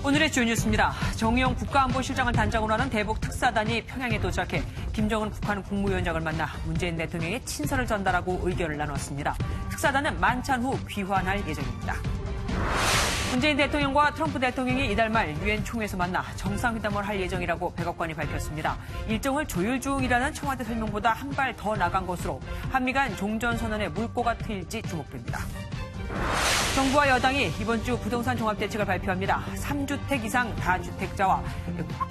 오늘의 주요 뉴스입니다. 정의용 국가안보실장을 단장으로 하는 대북 특사단이 평양에 도착해 김정은 북한 국무위원장을 만나 문재인 대통령의 친서를 전달하고 의견을 나눴습니다. 특사단은 만찬 후 귀환할 예정입니다. 문재인 대통령과 트럼프 대통령이 이달 말 유엔 총회에서 만나 정상회담을 할 예정이라고 백악관이 밝혔습니다. 일정을 조율 중이라는 청와대 설명보다 한 발 더 나간 것으로 한미 간 종전선언의 물꼬가 트일지 주목됩니다. 정부와 여당이 이번 주 부동산 종합대책을 발표합니다. 3주택 이상 다주택자와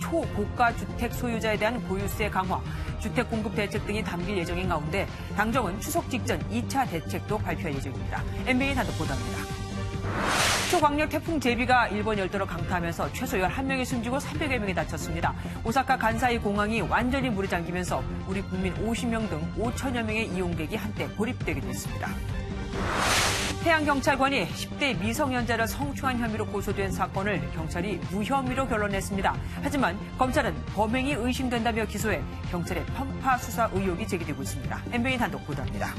초고가 주택 소유자에 대한 보유세 강화, 주택 공급 대책 등이 담길 예정인 가운데 당정은 추석 직전 2차 대책도 발표할 예정입니다. MBN 단독 보도입니다. 초강력 태풍 제비가 일본 열도를 강타하면서 최소 11명이 숨지고 300여 명이 다쳤습니다. 오사카 간사이 공항이 완전히 물에 잠기면서 우리 국민 50명 등 5천여 명의 이용객이 한때 고립되기도 했습니다. 해양경찰관이 10대 미성년자를 성추한 혐의로 고소된 사건을 경찰이 무혐의로 결론냈습니다. 하지만 검찰은 범행이 의심된다며 기소해 경찰의 편파 수사 의혹이 제기되고 있습니다. MBN 단독 보도입니다.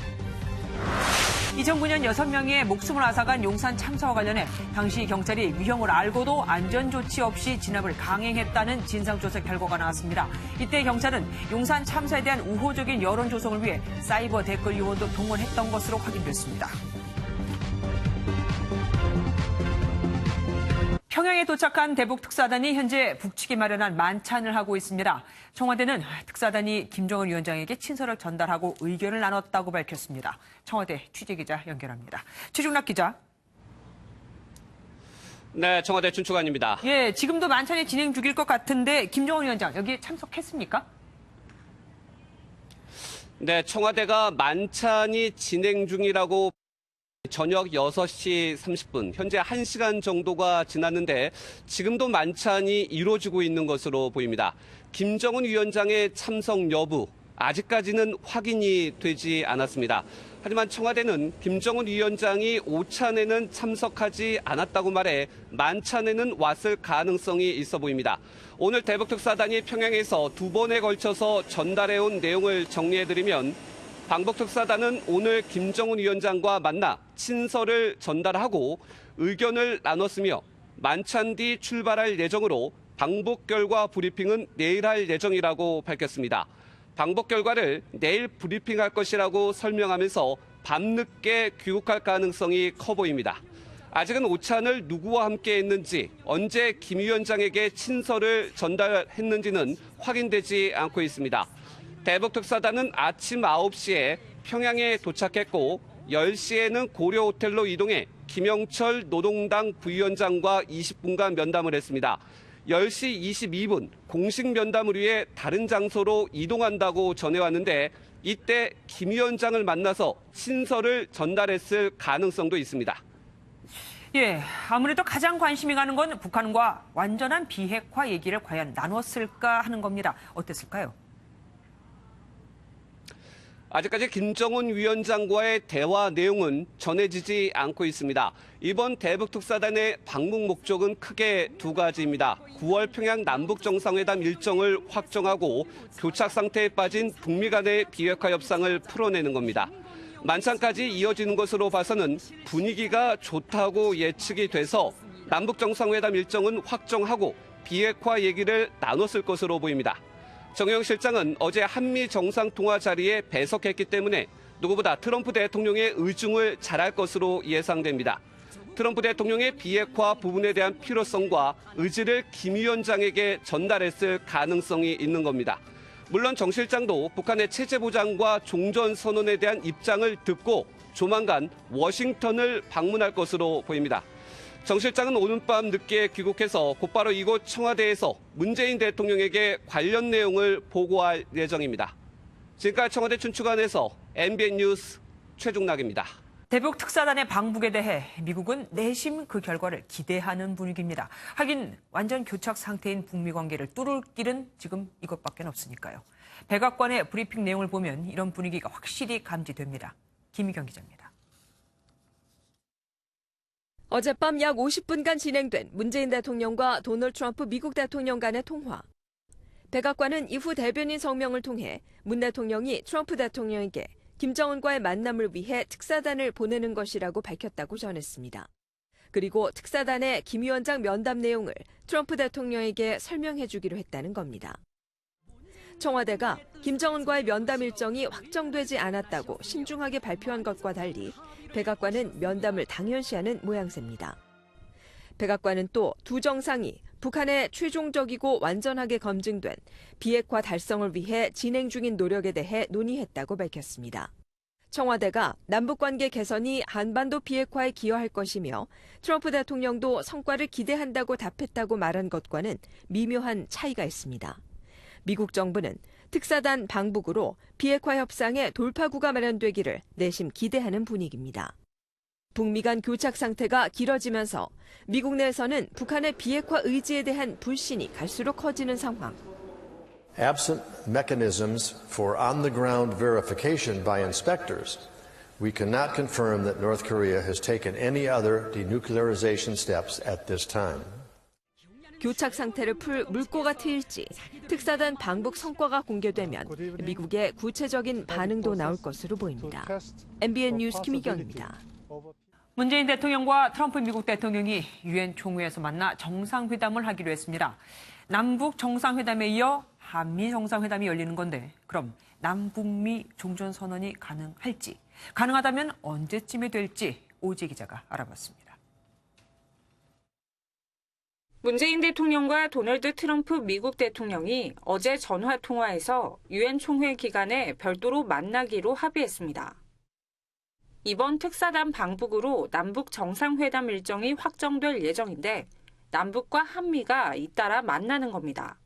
2009년 6명의 목숨을 앗아간 용산 참사와 관련해 당시 경찰이 위험을 알고도 안전조치 없이 진압을 강행했다는 진상조사 결과가 나왔습니다. 이때 경찰은 용산 참사에 대한 우호적인 여론 조성을 위해 사이버 댓글 요원도 동원했던 것으로 확인됐습니다. 평양에 도착한 대북 특사단이 현재 북측에 마련한 만찬을 하고 있습니다. 청와대는 특사단이 김정은 위원장에게 친서를 전달하고 의견을 나눴다고 밝혔습니다. 청와대 취재기자 연결합니다. 최중락 기자. 네, 청와대 춘추관입니다. 예, 지금도 만찬이 진행 중일 것 같은데 김정은 위원장 여기에 참석했습니까? 네, 청와대가 만찬이 진행 중이라고 저녁 6시 30분, 현재 1시간 정도가 지났는데 지금도 만찬이 이루어지고 있는 것으로 보입니다. 김정은 위원장의 참석 여부, 아직까지는 확인이 되지 않았습니다. 하지만 청와대는 김정은 위원장이 오찬에는 참석하지 않았다고 말해 만찬에는 왔을 가능성이 있어 보입니다. 오늘 대북특사단이 평양에서 2번에 걸쳐서 전달해온 내용을 정리해드리면 방북특사단은 오늘 김정은 위원장과 만나 친서를 전달하고 의견을 나눴으며 만찬 뒤 출발할 예정으로 방북 결과 브리핑은 내일 할 예정이라고 밝혔습니다. 방북 결과를 내일 브리핑할 것이라고 설명하면서 밤늦게 귀국할 가능성이 커 보입니다. 아직은 오찬을 누구와 함께 했는지, 언제 김 위원장에게 친서를 전달했는지는 확인되지 않고 있습니다. 대북특사단은 아침 9시에 평양에 도착했고 10시에는 고려호텔로 이동해 김영철 노동당 부위원장과 20분간 면담을 했습니다. 10시 22분 공식 면담을 위해 다른 장소로 이동한다고 전해왔는데 이때 김 위원장을 만나서 친서를 전달했을 가능성도 있습니다. 예, 아무래도 가장 관심이 가는 건 북한과 완전한 비핵화 얘기를 과연 나눴을까 하는 겁니다. 어땠을까요? 아직까지 김정은 위원장과의 대화 내용은 전해지지 않고 있습니다. 이번 대북특사단의 방문 목적은 크게 두 가지입니다. 9월 평양 남북정상회담 일정을 확정하고 교착 상태에 빠진 북미 간의 비핵화 협상을 풀어내는 겁니다. 만찬까지 이어지는 것으로 봐서는 분위기가 좋다고 예측이 돼서 남북정상회담 일정은 확정하고 비핵화 얘기를 나눴을 것으로 보입니다. 정의용 실장은 어제 한미 정상통화 자리에 배석했기 때문에 누구보다 트럼프 대통령의 의중을 잘할 것으로 예상됩니다. 트럼프 대통령의 비핵화 부분에 대한 필요성과 의지를 김 위원장에게 전달했을 가능성이 있는 겁니다. 물론 정 실장도 북한의 체제 보장과 종전 선언에 대한 입장을 듣고 조만간 워싱턴을 방문할 것으로 보입니다. 정 실장은 오늘 밤 늦게 귀국해서 곧바로 이곳 청와대에서 문재인 대통령에게 관련 내용을 보고할 예정입니다. 지금까지 청와대 춘추관에서 MBN 뉴스 최중락입니다. 대북 특사단의 방북에 대해 미국은 내심 그 결과를 기대하는 분위기입니다. 하긴 완전 교착 상태인 북미 관계를 뚫을 길은 지금 이것밖에 없으니까요. 백악관의 브리핑 내용을 보면 이런 분위기가 확실히 감지됩니다. 김희경 기자입니다. 어젯밤 약 50분간 진행된 문재인 대통령과 도널드 트럼프 미국 대통령 간의 통화. 백악관은 이후 대변인 성명을 통해 문 대통령이 트럼프 대통령에게 김정은과의 만남을 위해 특사단을 보내는 것이라고 밝혔다고 전했습니다. 그리고 특사단의 김 위원장 면담 내용을 트럼프 대통령에게 설명해 주기로 했다는 겁니다. 청와대가 김정은과의 면담 일정이 확정되지 않았다고 신중하게 발표한 것과 달리 백악관은 면담을 당연시하는 모양새입니다. 백악관은 또 두 정상이 북한의 최종적이고 완전하게 검증된 비핵화 달성을 위해 진행 중인 노력에 대해 논의했다고 밝혔습니다. 청와대가 남북관계 개선이 한반도 비핵화에 기여할 것이며 트럼프 대통령도 성과를 기대한다고 답했다고 말한 것과는 미묘한 차이가 있습니다. 미국 정부는 특사단 방북으로 비핵화 협상의 돌파구가 마련되기를 내심 기대하는 분위기입니다. 북미 간 교착 상태가 길어지면서 미국 내에서는 북한의 비핵화 의지에 대한 불신이 갈수록 커지는 상황. Absent mechanisms for on-the-ground verification by inspectors, we cannot confirm that North Korea has taken any other denuclearization steps at this time. 교착 상태를 풀 물꼬가 트일지 특사단 방북 성과가 공개되면 미국의 구체적인 반응도 나올 것으로 보입니다. MBN 뉴스 김희경입니다. 문재인 대통령과 트럼프 미국 대통령이 유엔 총회에서 만나 정상회담을 하기로 했습니다. 남북 정상회담에 이어 한미 정상회담이 열리는 건데 그럼 남북미 종전선언이 가능할지, 가능하다면 언제쯤에 될지 오지혜 기자가 알아봤습니다. 문재인 대통령과 도널드 트럼프 미국 대통령이 어제 전화 통화에서 유엔 총회 기간에 별도로 만나기로 합의했습니다. 이번 특사단 방북으로 남북 정상회담 일정이 확정될 예정인데 남북과 한미가 잇따라 만나는 겁니다.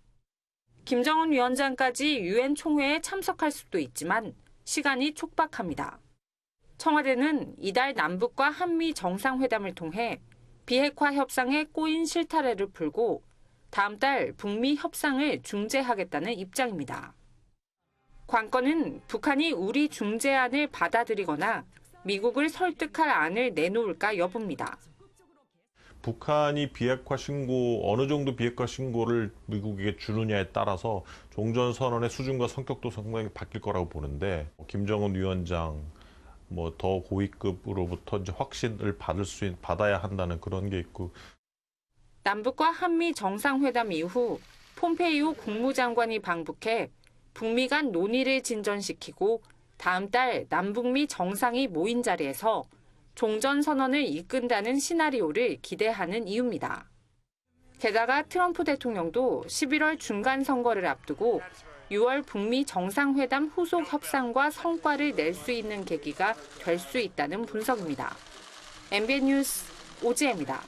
김정은 위원장까지 유엔 총회에 참석할 수도 있지만 시간이 촉박합니다. 청와대는 이달 남북과 한미 정상회담을 통해 비핵화 협상에 꼬인 실타래를 풀고 다음 달 북미 협상을 중재하겠다는 입장입니다. 관건은 북한이 우리 중재안을 받아들이거나 미국을 설득할 안을 내놓을까 여부입니다. 북한이 비핵화 신고, 어느 정도 비핵화 신고를 미국에게 주느냐에 따라서 종전선언의 수준과 성격도 상당히 바뀔 거라고 보는데, 김정은 위원장, 더 고위급으로부터 이제 확신을 받아야 한다는 그런 게 있고. 남북과 한미 정상회담 이후 폼페이오 국무장관이 방북해 북미 간 논의를 진전시키고 다음 달 남북미 정상이 모인 자리에서 종전선언을 이끈다는 시나리오를 기대하는 이유입니다. 게다가 트럼프 대통령도 11월 중간선거를 앞두고 6월 북미 정상회담 후속 협상과 성과를 낼 수 있는 계기가 될 수 있다는 분석입니다. MBN 뉴스 오지혜입니다.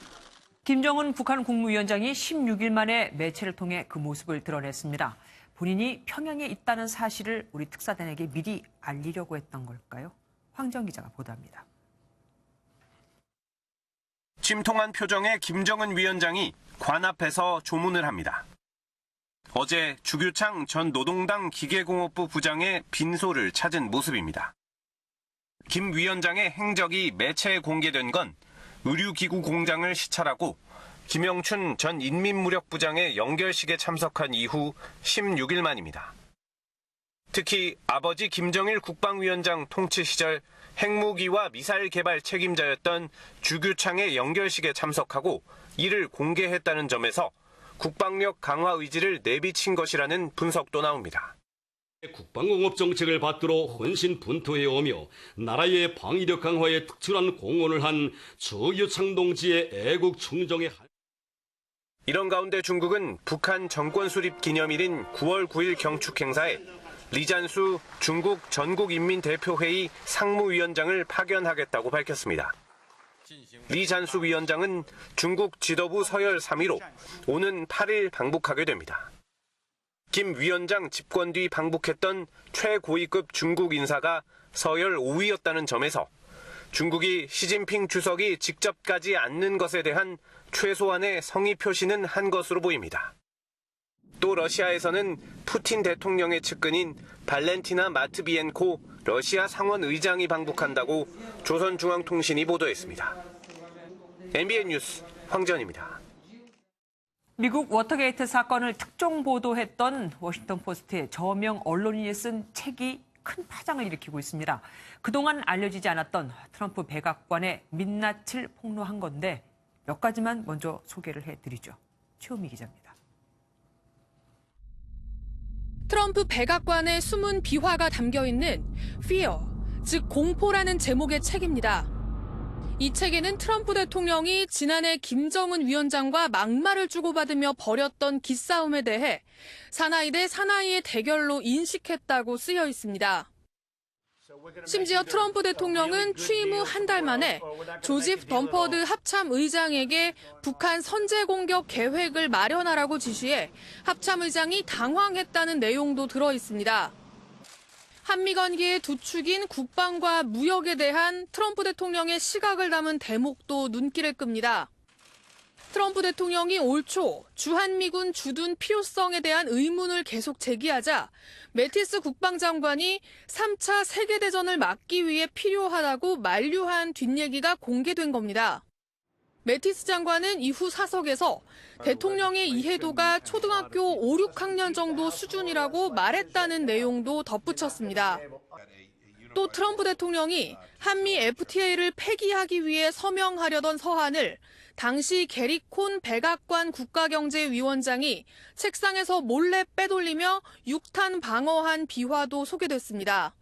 김정은 북한 국무위원장이 16일 만에 매체를 통해 그 모습을 드러냈습니다. 본인이 평양에 있다는 사실을 우리 특사단에게 미리 알리려고 했던 걸까요? 황정 기자가 보도합니다. 침통한 표정의 김정은 위원장이 관 앞에서 조문을 합니다. 어제 주규창 전 노동당 기계공업부 부장의 빈소를 찾은 모습입니다. 김 위원장의 행적이 매체에 공개된 건 의류기구 공장을 시찰하고 김영춘 전 인민무력부장의 연결식에 참석한 이후 16일 만입니다. 특히 아버지 김정일 국방위원장 통치 시절 핵무기와 미사일 개발 책임자였던 주규창의 연결식에 참석하고 이를 공개했다는 점에서 국방력 강화 의지를 내비친 것이라는 분석도 나옵니다. 국방공업 정책을 받들어 헌신 분투해 오며 나라의 방위력 강화에 특출한 공헌을 한 주규창 동지의 애국 충정에 이런 가운데 중국은 북한 정권 수립 기념일인 9월 9일 경축 행사에 리잔수 중국 전국인민대표회의 상무위원장을 파견하겠다고 밝혔습니다. 리잔수 위원장은 중국 지도부 서열 3위로 오는 8일 방북하게 됩니다. 김 위원장 집권 뒤 방북했던 최고위급 중국 인사가 서열 5위였다는 점에서 중국이 시진핑 주석이 직접 가지 않는 것에 대한 최소한의 성의 표시는 한 것으로 보입니다. 또 러시아에서는 푸틴 대통령의 측근인 발렌티나 마트비엔코 러시아 상원 의장이 방북한다고 조선중앙통신이 보도했습니다. MBN 뉴스 황전입니다. 미국 워터게이트 사건을 특종 보도했던 워싱턴 포스트의 저명 언론인이 쓴 책이 큰 파장을 일으키고 있습니다. 그동안 알려지지 않았던 트럼프 백악관의 민낯을 폭로한 건데 몇 가지만 먼저 소개를 해드리죠. 최우미 기자입니다. 트럼프 백악관의 숨은 비화가 담겨있는 Fear, 즉 공포라는 제목의 책입니다. 이 책에는 트럼프 대통령이 지난해 김정은 위원장과 막말을 주고받으며 벌였던 기싸움에 대해 사나이 대 사나이의 대결로 인식했다고 쓰여 있습니다. 심지어 트럼프 대통령은 취임 후 한 달 만에 조지프 덤퍼드 합참 의장에게 북한 선제 공격 계획을 마련하라고 지시해 합참 의장이 당황했다는 내용도 들어 있습니다. 한미 관계의 두 축인 국방과 무역에 대한 트럼프 대통령의 시각을 담은 대목도 눈길을 끕니다. 트럼프 대통령이 올 초 주한미군 주둔 필요성에 대한 의문을 계속 제기하자 매티스 국방장관이 3차 세계대전을 막기 위해 필요하다고 만류한 뒷얘기가 공개된 겁니다. 매티스 장관은 이후 사석에서 대통령의 이해도가 초등학교 5, 6학년 정도 수준이라고 말했다는 내용도 덧붙였습니다. 또 트럼프 대통령이 한미 FTA를 폐기하기 위해 서명하려던 서한을 당시 게리 콘 백악관 국가경제위원장이 책상에서 몰래 빼돌리며 육탄 방어한 비화도 소개됐습니다.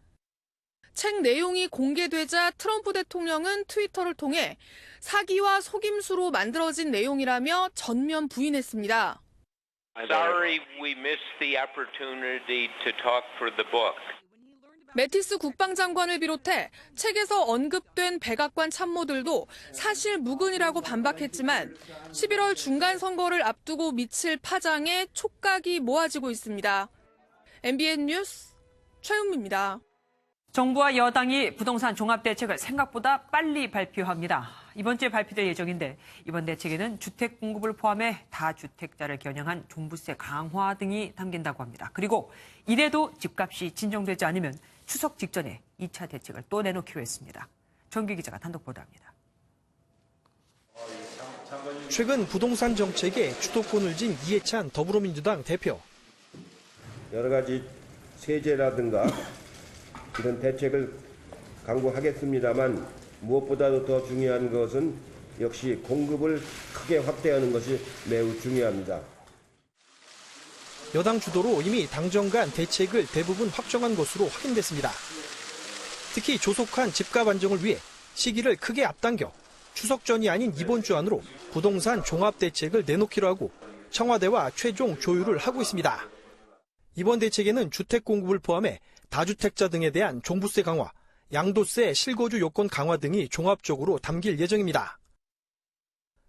책 내용이 공개되자 트럼프 대통령은 트위터를 통해 사기와 속임수로 만들어진 내용이라며 전면 부인했습니다. Sorry we missed the opportunity to talk for the book. 매티스 국방장관을 비롯해 책에서 언급된 백악관 참모들도 사실 무근이라고 반박했지만 11월 중간 선거를 앞두고 미칠 파장에 촉각이 모아지고 있습니다. MBN 뉴스 최은미입니다. 정부와 여당이 부동산 종합대책을 생각보다 빨리 발표합니다. 이번 주에 발표될 예정인데 이번 대책에는 주택 공급을 포함해 다주택자를 겨냥한 종부세 강화 등이 담긴다고 합니다. 그리고 이래도 집값이 진정되지 않으면 추석 직전에 2차 대책을 또 내놓기로 했습니다. 정규 기자가 단독 보도합니다. 최근 부동산 정책에 주도권을 쥔 이해찬 더불어민주당 대표. 여러 가지 세제라든가 이런 대책을 강구하겠습니다만 무엇보다도 더 중요한 것은 역시 공급을 크게 확대하는 것이 매우 중요합니다. 여당 주도로 이미 당정 간 대책을 대부분 확정한 것으로 확인됐습니다. 특히 조속한 집값 안정을 위해 시기를 크게 앞당겨 추석 전이 아닌 이번 주 안으로 부동산 종합대책을 내놓기로 하고 청와대와 최종 조율을 하고 있습니다. 이번 대책에는 주택 공급을 포함해 다주택자 등에 대한 종부세 강화, 양도세 실거주 요건 강화 등이 종합적으로 담길 예정입니다.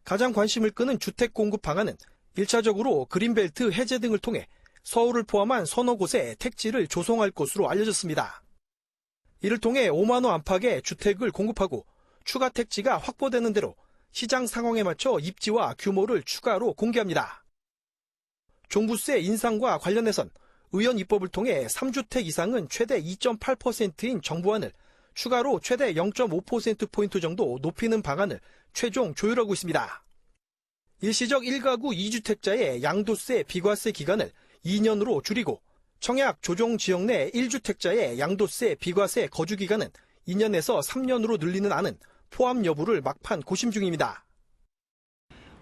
가장 관심을 끄는 주택 공급 방안은 1차적으로 그린벨트 해제 등을 통해 서울을 포함한 서너 곳에 택지를 조성할 것으로 알려졌습니다. 이를 통해 5만 호 안팎의 주택을 공급하고 추가 택지가 확보되는 대로 시장 상황에 맞춰 입지와 규모를 추가로 공개합니다. 종부세 인상과 관련해선 의원 입법을 통해 3주택 이상은 최대 2.8%인 정부안을 추가로 최대 0.5%포인트 정도 높이는 방안을 최종 조율하고 있습니다. 일시적 1가구 2주택자의 양도세 비과세 기간을 2년으로 줄이고 청약 조정 지역 내 1주택자의 양도세 비과세 거주 기간은 2년에서 3년으로 늘리는 안은 포함 여부를 막판 고심 중입니다.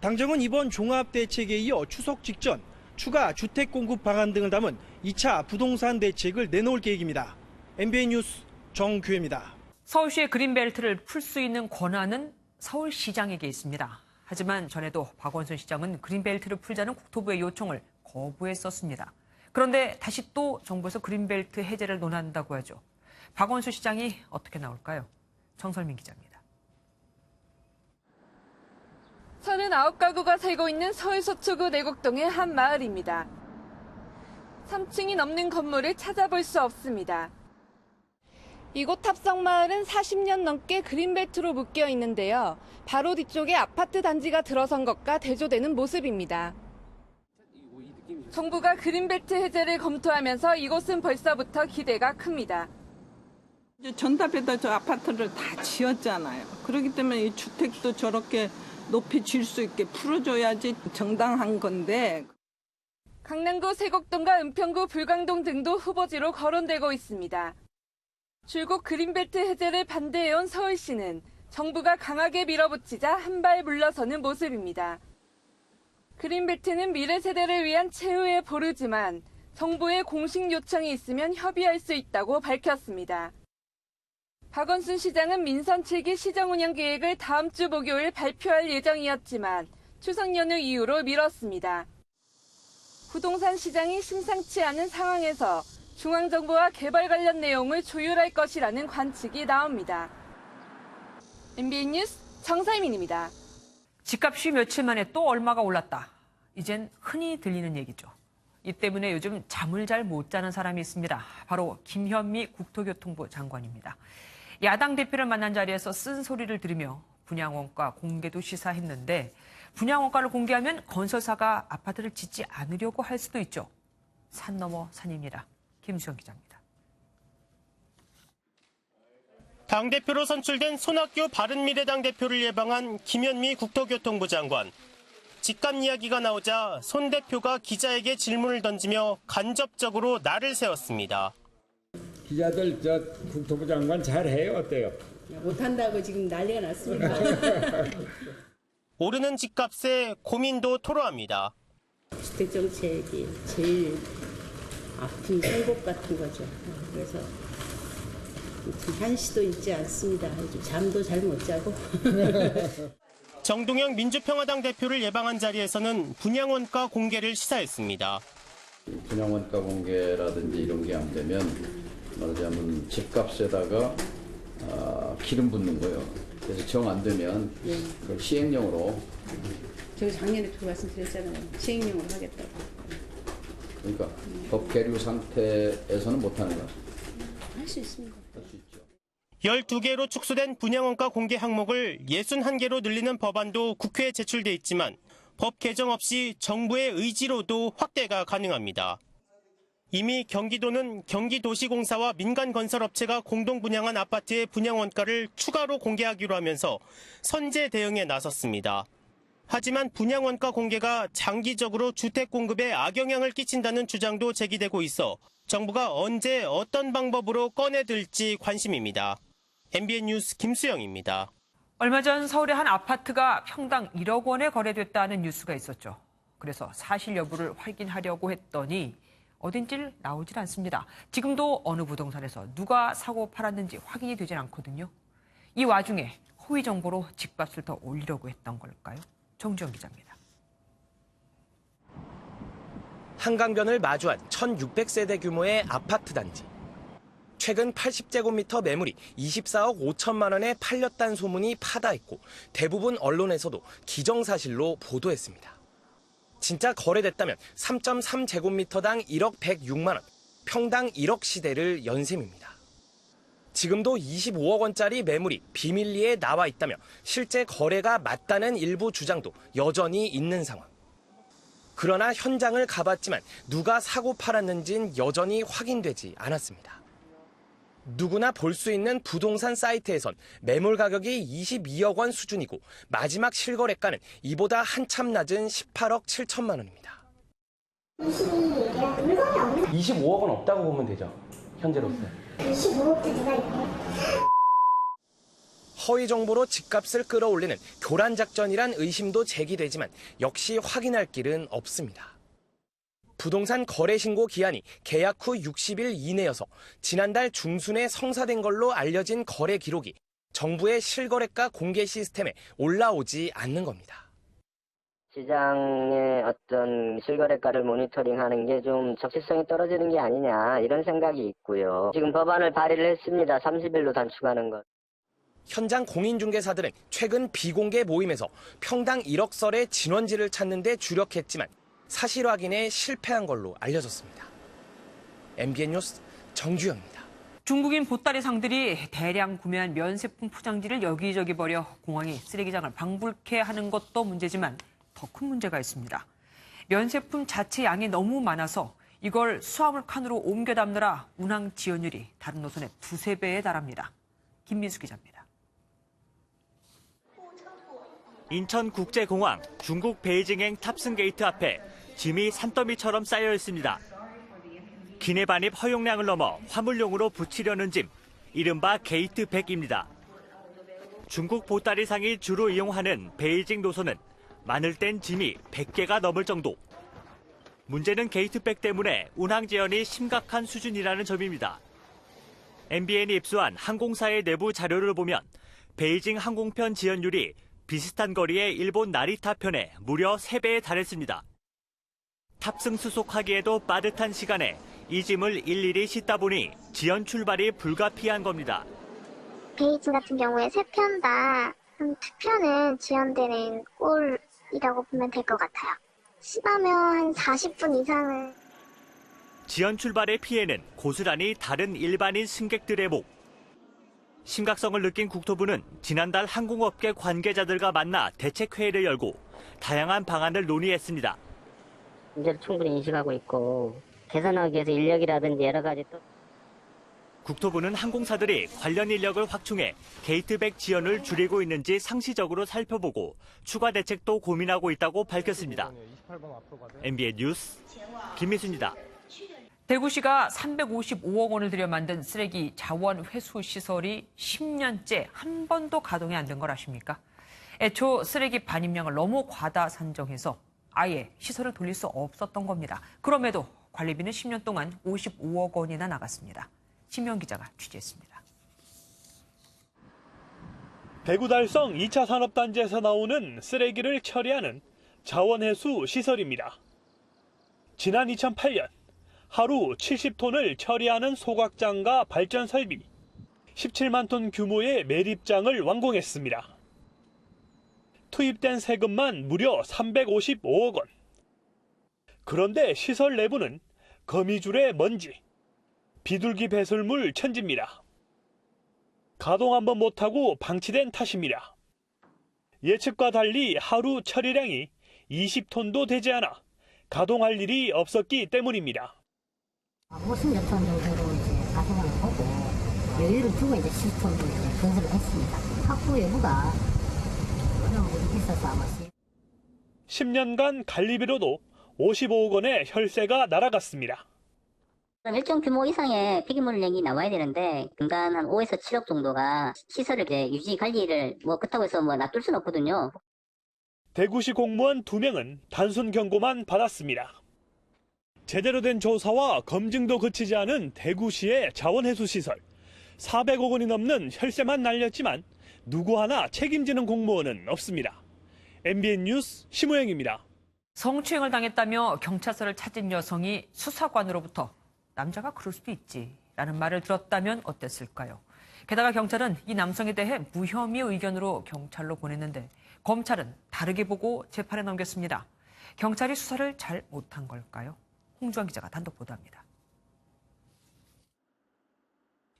당정은 이번 종합대책에 이어 추석 직전 추가 주택 공급 방안 등을 담은 2차 부동산 대책을 내놓을 계획입니다. MBN 뉴스 정규혜입니다. 서울시의 그린벨트를 풀 수 있는 권한은 서울시장에게 있습니다. 하지만 전에도 박원순 시장은 그린벨트를 풀자는 국토부의 요청을 거부했었습니다. 그런데 다시 또 정부에서 그린벨트 해제를 논한다고 하죠. 박원순 시장이 어떻게 나올까요? 정설민 기자입니다. 39가구가 살고 있는 서울 서초구 내곡동의 한 마을입니다. 3층이 넘는 건물을 찾아볼 수 없습니다. 이곳 탑성마을은 40년 넘게 그린벨트로 묶여 있는데요. 바로 뒤쪽에 아파트 단지가 들어선 것과 대조되는 모습입니다. 정부가 그린벨트 해제를 검토하면서 이곳은 벌써부터 기대가 큽니다. 전답에다 저 아파트를 다 지었잖아요. 그렇기 때문에 이 주택도 저렇게 높이 질 수 있게 풀어줘야지 정당한 건데. 강남구 세곡동과 은평구 불광동 등도 후보지로 거론되고 있습니다. 줄곧 그린벨트 해제를 반대해온 서울시는 정부가 강하게 밀어붙이자 한 발 물러서는 모습입니다. 그린벨트는 미래 세대를 위한 최후의 보루지만 정부의 공식 요청이 있으면 협의할 수 있다고 밝혔습니다. 박원순 시장은 민선 7기 시정 운영 계획을 다음 주 목요일 발표할 예정이었지만 추석 연휴 이후로 미뤘습니다. 부동산 시장이 심상치 않은 상황에서 중앙정부와 개발 관련 내용을 조율할 것이라는 관측이 나옵니다. MBN 뉴스 정사희민입니다. 집값이 며칠 만에 또 얼마가 올랐다. 이젠 흔히 들리는 얘기죠. 이 때문에 요즘 잠을 잘 못 자는 사람이 있습니다. 바로 김현미 국토교통부 장관입니다. 야당 대표를 만난 자리에서 쓴 소리를 들으며 분양원가 공개도 시사했는데 분양원가를 공개하면 건설사가 아파트를 짓지 않으려고 할 수도 있죠. 산 넘어 산입니다. 김수영 기자입니다. 당대표로 선출된 손학규 바른미래당 대표를 예방한 김현미 국토교통부 장관. 집값 이야기가 나오자 손 대표가 기자에게 질문을 던지며 간접적으로 날을 세웠습니다. 기자들 국토부 장관 잘해요? 어때요? 못한다고 지금 난리가 났습니다. 오르는 집값에 고민도 토로합니다. 주택정책이 제일 아픈 선곡 같은 거죠. 그래서 한시도 있지 않습니다. 잠도 잘 못 자고. 정동영 민주평화당 대표를 예방한 자리에서는 분양원가 공개를 시사했습니다. 분양원가 공개라든지 이런 게 안 되면 말하자면 집값에다가 기름 붓는 거예요. 그래서 정 안 되면 그 시행령으로. 제가 작년에 그 말씀 드렸잖아요. 시행령으로 하겠다고. 그러니까 법 계류 상태에서는 못하는 거예요. 할 수 있습니다. 12개로 축소된 분양원가 공개 항목을 61개로 늘리는 법안도 국회에 제출돼 있지만 법 개정 없이 정부의 의지로도 확대가 가능합니다. 이미 경기도는 경기도시공사와 민간건설업체가 공동 분양한 아파트의 분양원가를 추가로 공개하기로 하면서 선제 대응에 나섰습니다. 하지만 분양원가 공개가 장기적으로 주택 공급에 악영향을 끼친다는 주장도 제기되고 있어 정부가 언제 어떤 방법으로 꺼내들지 관심입니다. MBN 뉴스 김수영입니다. 얼마 전 서울의 한 아파트가 평당 1억 원에 거래됐다는 뉴스가 있었죠. 그래서 사실 여부를 확인하려고 했더니 어딘지 나오질 않습니다. 지금도 어느 부동산에서 누가 사고 팔았는지 확인이 되질 않거든요. 이 와중에 허위 정보로 집값을 더 올리려고 했던 걸까요? 정주영 기자입니다. 한강변을 마주한 1,600세대 규모의 아파트 단지. 최근 80제곱미터 매물이 24억 5천만 원에 팔렸다는 소문이 파다했고 대부분 언론에서도 기정사실로 보도했습니다. 진짜 거래됐다면 3.3제곱미터당 1억 106만 원, 평당 1억 시대를 연 셈입니다. 지금도 25억 원짜리 매물이 비밀리에 나와 있다며 실제 거래가 맞다는 일부 주장도 여전히 있는 상황. 그러나 현장을 가봤지만 누가 사고 팔았는지는 여전히 확인되지 않았습니다. 누구나 볼 수 있는 부동산 사이트에선 매물 가격이 22억 원 수준이고 마지막 실거래가는 이보다 한참 낮은 18억 7천만 원입니다. 25억은 없다고 보면 되죠, 현재로서. 25억짜리가 있고. 허위 정보로 집값을 끌어올리는 교란 작전이란 의심도 제기되지만 역시 확인할 길은 없습니다. 부동산 거래 신고 기한이 계약 후 60일 이내여서 지난달 중순에 성사된 걸로 알려진 거래 기록이 정부의 실거래가 공개 시스템에 올라오지 않는 겁니다. 시장의 어떤 실거래가를 모니터링하는 게 좀 적시성이 떨어지는 게 아니냐 이런 생각이 있고요. 지금 법안을 발의를 했습니다. 30일로 단축하는 것. 현장 공인중개사들은 최근 비공개 모임에서 평당 1억 설의 진원지를 찾는 데 주력했지만 사실 확인에 실패한 걸로 알려졌습니다. MBN 뉴스 정주영입니다. 중국인 보따리 상들이 대량 구매한 면세품 포장지를 여기저기 버려 공항이 쓰레기장을 방불케 하는 것도 문제지만 더 큰 문제가 있습니다. 면세품 자체 양이 너무 많아서 이걸 수화물 칸으로 옮겨 담느라 운항 지연율이 다른 노선의 2~3배에 달합니다. 김민수 기자입니다. 인천국제공항 중국 베이징행 탑승게이트 앞에 짐이 산더미처럼 쌓여 있습니다. 기내 반입 허용량을 넘어 화물용으로 붙이려는 짐, 이른바 게이트 100입니다. 중국 보따리상이 주로 이용하는 베이징 노선은 마늘 뗀 짐이 100개가 넘을 정도. 문제는 게이트백 때문에 운항 지연이 심각한 수준이라는 점입니다. MBN이 입수한 항공사의 내부 자료를 보면 베이징 항공편 지연율이 비슷한 거리의 일본 나리타 편에 무려 3배에 달했습니다. 탑승 수속하기에도 빠듯한 시간에 이 짐을 일일이 싣다 보니 지연 출발이 불가피한 겁니다. 베이징 같은 경우에 3편 다 한 2편은 지연되는 꼴이라고 보면 될 것 같아요. 심하면 한 40분 이상은. 지연 출발의 피해는 고스란히 다른 일반인 승객들의 목. 심각성을 느낀 국토부는 지난달 항공업계 관계자들과 만나 대책회의를 열고 다양한 방안을 논의했습니다. 문제를 충분히 인식하고 있고 개선하기 위해서 인력이라든지 여러 가지 또 국토부는 항공사들이 관련 인력을 확충해 게이트백 지연을 줄이고 있는지 상시적으로 살펴보고 추가 대책도 고민하고 있다고 밝혔습니다. MBN 뉴스 김미수입니다. 대구시가 355억 원을 들여 만든 쓰레기 자원 회수 시설이 10년째 한 번도 가동이 안 된 걸 아십니까? 애초 쓰레기 반입량을 너무 과다 산정해서 아예 시설을 돌릴 수 없었던 겁니다. 그럼에도 관리비는 10년 동안 55억 원이나 나갔습니다. 심영 기자가 취재했습니다. 대구 달성 2차 산업단지에서 나오는 쓰레기를 처리하는 자원회수 시설입니다. 지난 2008년 하루 70톤을 처리하는 소각장과 발전 설비, 17만 톤 규모의 매립장을 완공했습니다. 투입된 세금만 무려 355억 원. 그런데 시설 내부는 거미줄의 먼지, 비둘기 배설물 천지입니다. 가동 한번 못하고 방치된 탓입니다. 예측과 달리 하루 처리량이 20톤도 되지 않아 가동할 일이 없었기 때문입니다. 50여 톤 정도로 이제 가동을 보고 여유를 두고 이제 10톤도 이제 건설을 했습니다. 확보 여부가 어려운 부분이 있어서 아마 10년간 관리비로도 55억 원의 혈세가 날아갔습니다. 일정 규모 이상의 폐기물량이 나와야 되는데 금간 한 5에서 7억 정도가 시설을 이제 유지 관리를 그렇다고 해서 놔둘 수는 없거든요. 대구시 공무원 2명은 단순 경고만 받았습니다. 제대로 된 조사와 검증도 그치지 않은 대구시의 자원회수시설. 400억 원이 넘는 혈세만 날렸지만 누구 하나 책임지는 공무원은 없습니다. MBN 뉴스 심우영입니다. 성추행을 당했다며 경찰서를 찾은 여성이 수사관으로부터 남자가 그럴 수도 있지 라는 말을 들었다면 어땠을까요? 게다가 경찰은 이 남성에 대해 무혐의 의견으로 경찰로 보냈는데 검찰은 다르게 보고 재판에 넘겼습니다. 경찰이 수사를 잘 못한 걸까요? 홍주환 기자가 단독 보도합니다.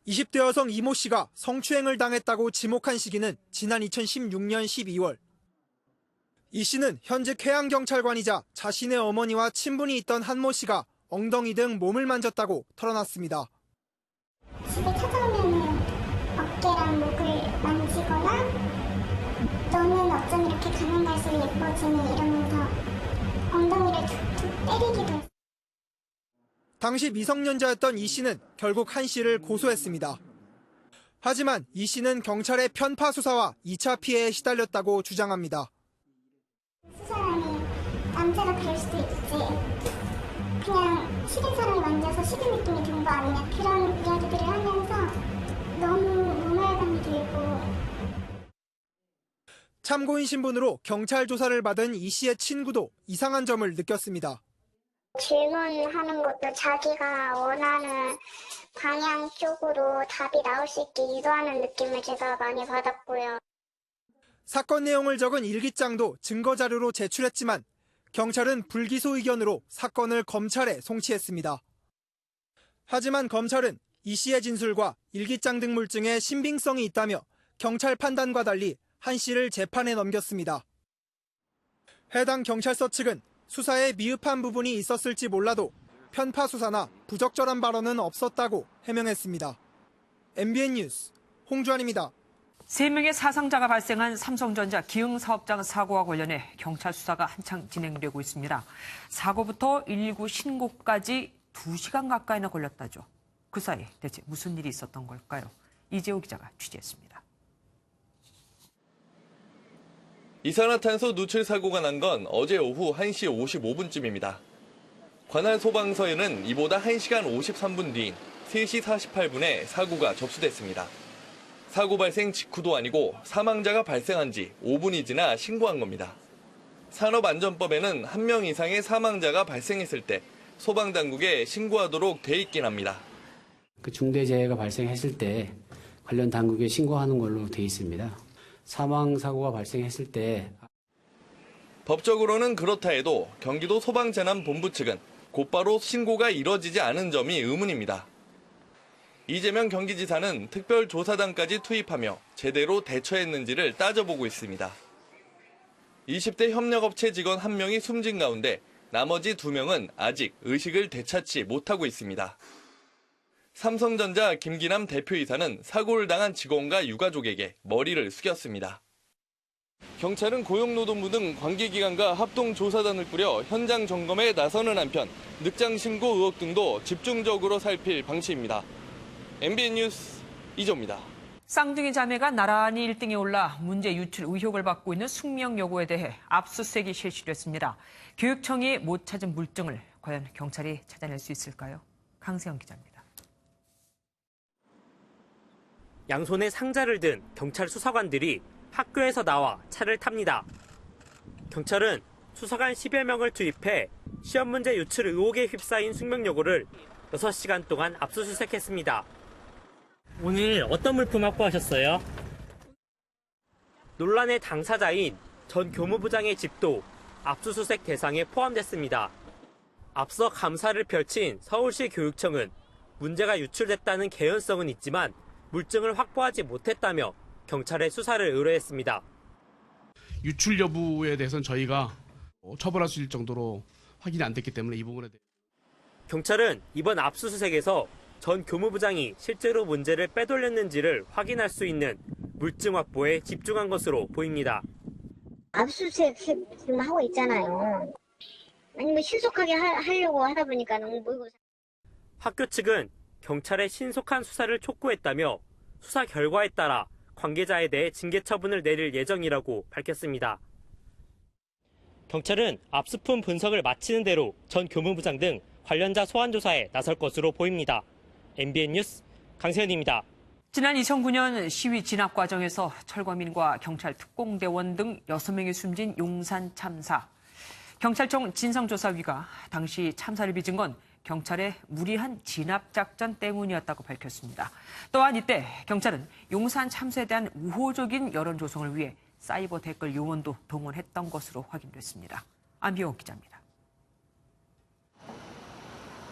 20대 여성 이모 씨가 성추행을 당했다고 지목한 시기는 지난 2016년 12월. 이 씨는 현직 해양경찰관이자 자신의 어머니와 친분이 있던 한모 씨가 엉덩이 등 몸을 만졌다고 털어놨습니다. 집에 찾아오면 어깨랑 목을 만지거나 너는 어쩜 이렇게 가면 갈수록 예뻐지니 이러면서 엉덩이를 툭툭 때리기도 했어요. 당시 미성년자였던 이 씨는 결국 한 씨를 고소했습니다. 하지만 이 씨는 경찰의 편파 수사와 2차 피해에 시달렸다고 주장합니다. 수사람이 남자가 그럴 수도 있지. 그냥 싫은 사람이 만져서 싫은 느낌이 든 거 아니냐. 그런 이야기들을 하면서 너무 무말감이 들고. 참고인 신분으로 경찰 조사를 받은 이 씨의 친구도 이상한 점을 느꼈습니다. 질문하는 것도 자기가 원하는 방향 쪽으로 답이 나올 수 있게 유도하는 느낌을 제가 많이 받았고요. 사건 내용을 적은 일기장도 증거자료로 제출했지만 경찰은 불기소 의견으로 사건을 검찰에 송치했습니다. 하지만 검찰은 이 씨의 진술과 일기장 등 물증에 신빙성이 있다며 경찰 판단과 달리 한 씨를 재판에 넘겼습니다. 해당 경찰서 측은 수사에 미흡한 부분이 있었을지 몰라도 편파 수사나 부적절한 발언은 없었다고 해명했습니다. MBN 뉴스 홍주환입니다. 3명의 사상자가 발생한 삼성전자 기흥사업장 사고와 관련해 경찰 수사가 한창 진행되고 있습니다. 사고부터 119 신고까지 2시간 가까이나 걸렸다죠. 그 사이 대체 무슨 일이 있었던 걸까요? 이재호 기자가 취재했습니다. 이산화탄소 누출 사고가 난 건 어제 오후 1시 55분쯤입니다. 관할 소방서에는 이보다 1시간 53분 뒤인 3시 48분에 사고가 접수됐습니다. 사고 발생 직후도 아니고 사망자가 발생한 지 5분이 지나 신고한 겁니다. 산업안전법에는 1명 이상의 사망자가 발생했을 때 소방당국에 신고하도록 돼 있긴 합니다. 그 중대재해가 발생했을 때 관련 당국에 신고하는 걸로 돼 있습니다. 사망사고가 발생했을 때 법적으로는 그렇다 해도 경기도 소방재난본부 측은 곧바로 신고가 이뤄지지 않은 점이 의문입니다. 이재명 경기지사는 특별조사단까지 투입하며 제대로 대처했는지를 따져보고 있습니다. 20대 협력업체 직원 1명이 숨진 가운데 나머지 2명은 아직 의식을 되찾지 못하고 있습니다. 삼성전자 김기남 대표이사는 사고를 당한 직원과 유가족에게 머리를 숙였습니다. 경찰은 고용노동부 등 관계기관과 합동조사단을 꾸려 현장 점검에 나서는 한편 늑장 신고 의혹 등도 집중적으로 살필 방침입니다. MBN 뉴스 이조입니다. 쌍둥이 자매가 나란히 1등에 올라 문제 유출 의혹을 받고 있는 숙명 여고에 대해 압수수색이 실시됐습니다. 교육청이 못 찾은 물증을 과연 경찰이 찾아낼 수 있을까요? 강세영 기자입니다. 양손에 상자를 든 경찰 수사관들이 학교에서 나와 차를 탑니다. 경찰은 수사관 10여 명을 투입해 시험 문제 유출 의혹에 휩싸인 숙명여고를 6시간 동안 압수수색했습니다. 오늘 어떤 물품 확보하셨어요? 논란의 당사자인 전 교무부장의 집도 압수수색 대상에 포함됐습니다. 앞서 감사를 펼친 서울시 교육청은 문제가 유출됐다는 개연성은 있지만 물증을 확보하지 못했다며 경찰에 수사를 의뢰했습니다. 유출 여부에 대해서는 저희가 처벌할 수 있을 정도로 확인이 안 됐기 때문에 이 부분에 대해 경찰은 이번 압수수색에서 전 교무부장이 실제로 문제를 빼돌렸는지를 확인할 수 있는 물증 확보에 집중한 것으로 보입니다. 압수수색 지금 하고 있잖아요. 아니 뭐 신속하게 하려고 하다 보니까 너무 모이고. 학교 측은 경찰의 신속한 수사를 촉구했다며 수사 결과에 따라 관계자에 대해 징계 처분을 내릴 예정이라고 밝혔습니다. 경찰은 압수품 분석을 마치는 대로 전 교무부장 등 관련자 소환 조사에 나설 것으로 보입니다. MBN 뉴스 강세현입니다. 지난 2009년 시위 진압 과정에서 철거민과 경찰 특공대원 등 6명이 숨진 용산 참사. 경찰청 진상조사위가 당시 참사를 빚은 건 경찰의 무리한 진압작전 때문이었다고 밝혔습니다. 또한 이때 경찰은 용산 참사에 대한 우호적인 여론 조성을 위해 사이버 댓글 요원도 동원했던 것으로 확인됐습니다. 안비호 기자입니다.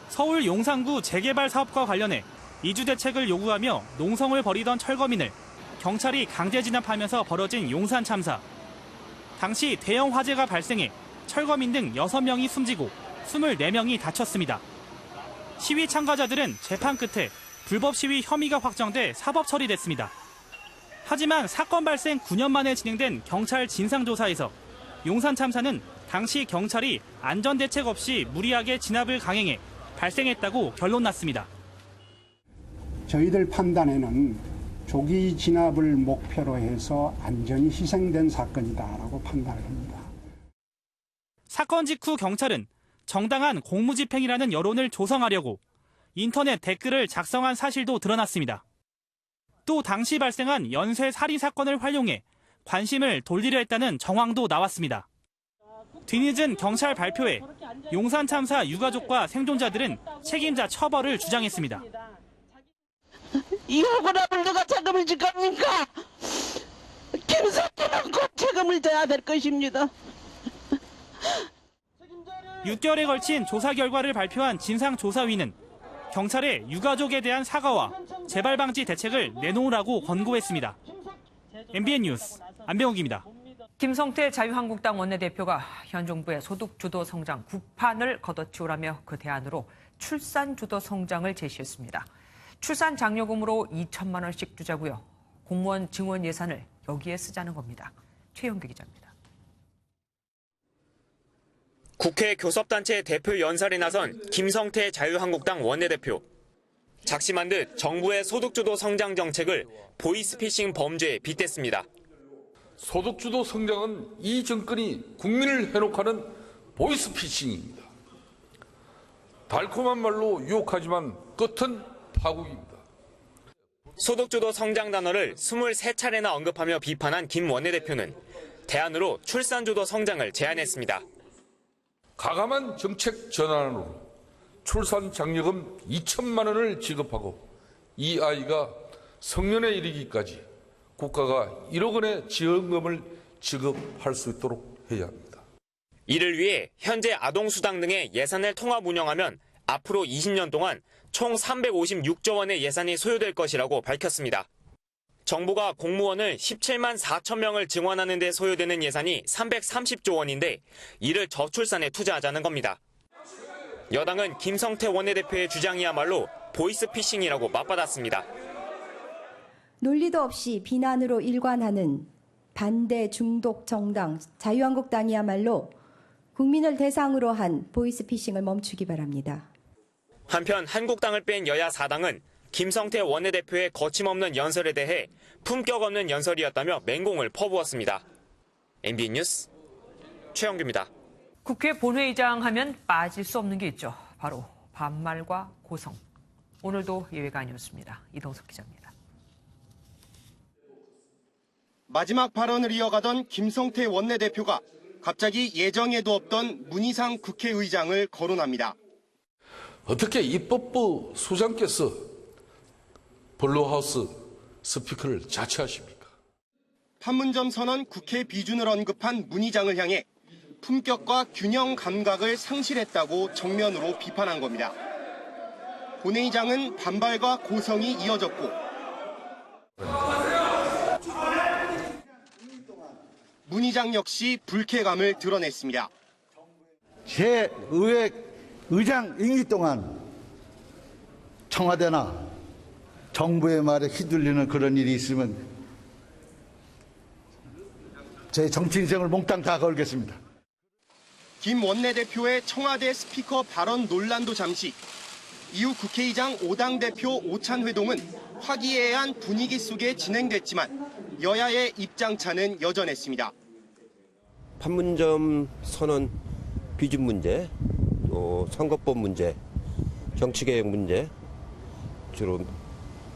서울 용산구 재개발 사업과 관련해 이주 대책을 요구하며 농성을 벌이던 철거민을 경찰이 강제 진압하면서 벌어진 용산 참사. 당시 대형 화재가 발생해 철거민 등 6명이 숨지고 24명이 다쳤습니다. 시위 참가자들은 재판 끝에 불법 시위 혐의가 확정돼 사법 처리됐습니다. 하지만 사건 발생 9년 만에 진행된 경찰 진상조사에서 용산 참사는 당시 경찰이 안전대책 없이 무리하게 진압을 강행해 발생했다고 결론났습니다. 저희들 판단에는 조기 진압을 목표로 해서 안전이 희생된 사건이다라고 판단을 합니다. 사건 직후 경찰은 정당한 공무집행이라는 여론을 조성하려고 인터넷 댓글을 작성한 사실도 드러났습니다. 또 당시 발생한 연쇄 살인 사건을 활용해 관심을 돌리려 했다는 정황도 나왔습니다. 뒤늦은 경찰 발표에 용산 참사 유가족과 생존자들은 책임자 처벌을 주장했습니다. 이 억울함을 누가 책임을 질 겁니까? 김석기는 꼭 책임을 져야 될 것입니다. 6개월에 걸친 조사 결과를 발표한 진상조사위는 경찰의 유가족에 대한 사과와 재발 방지 대책을 내놓으라고 권고했습니다. MBN 뉴스 안병욱입니다. 김성태 자유한국당 원내대표가 현 정부의 소득주도 성장 국판을 걷어치우라며 그 대안으로 출산주도 성장을 제시했습니다. 출산 장려금으로 2천만 원씩 주자고요. 공무원 증원 예산을 여기에 쓰자는 겁니다. 최영규 기자입니다. 국회 교섭단체 대표 연설에 나선 김성태 자유한국당 원내대표. 작심한 듯 정부의 소득주도 성장 정책을 보이스피싱 범죄에 빗댔습니다. 소득주도 성장은 이 정권이 국민을 해놓고는 보이스피싱입니다. 달콤한 말로 유혹하지만 끝은 파국입니다. 소득주도 성장 단어를 23차례나 언급하며 비판한 김 원내대표는 대안으로 출산주도 성장을 제안했습니다. 가감한 정책 전환으로 출산 장려금 2천만 원을 지급하고 이 아이가 성년에 이르기까지 국가가 1억 원의 지원금을 지급할 수 있도록 해야 합니다. 이를 위해 현재 아동수당 등의 예산을 통합 운영하면 앞으로 20년 동안 총 356조 원의 예산이 소요될 것이라고 밝혔습니다. 정부가 공무원을 17만 4천 명을 증원하는 데 소요되는 예산이 330조 원인데 이를 저출산에 투자하자는 겁니다. 여당은 김성태 원내대표의 주장이야말로 보이스피싱이라고 맞받았습니다. 논리도 없이 비난으로 일관하는 반대 중독 정당 자유한국당이야말로 국민을 대상으로 한 보이스피싱을 멈추기 바랍니다. 한편 한국당을 뺀 여야 4당은 김성태 원내대표의 거침없는 연설에 대해 품격 없는 연설이었다며 맹공을 퍼부었습니다. MBN 뉴스 최영규입니다. 국회 본회의장 하면 빠질 수 없는 게 있죠. 바로 반말과 고성. 오늘도 예외가 아니었습니다. 이동석 기자입니다. 마지막 발언을 이어가던 김성태 원내대표가 갑자기 예정에도 없던 문희상 국회의장을 거론합니다. 어떻게 입법부 수장께서 블루하우스 스피커를 자처하십니까? 판문점 선언 국회 비준을 언급한 문 의장을 향해 품격과 균형 감각을 상실했다고 정면으로 비판한 겁니다. 본회의장은 반발과 고성이 이어졌고 문 의장 역시 불쾌감을 드러냈습니다. 제 의회 의장 임기 동안 청와대나 정부의 말에 휘둘리는 그런 일이 있으면 제 정치 인생을 몽땅 다 걸겠습니다. 김 원내대표의 청와대 스피커 발언 논란도 잠시, 이후 국회의장 5당 대표 오찬 회동은 화기애애한 분위기 속에 진행됐지만 여야의 입장차는 여전했습니다. 판문점 선언 비준 문제, 또 선거법 문제, 정치개혁 문제, 주로